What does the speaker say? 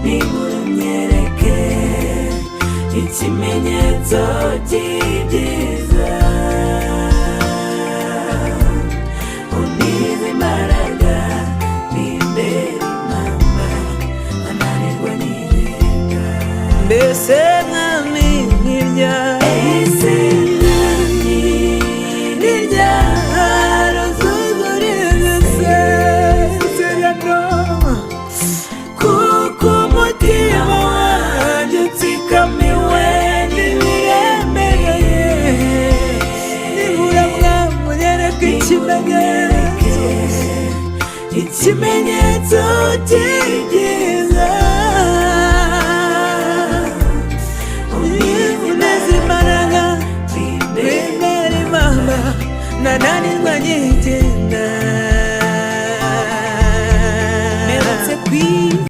nibura unyereke ikimenyetso cy'ibyiza. Unize imbaraga n'imbere impamba ananirwa n'irenga. Mbese mwami nk'iryari, ese mwami n'iryari uzuguriza isezerano, kuko umutima wanjye utsikamiwe n'ibiremereye. Nibura mwami unyereke ikimenyetso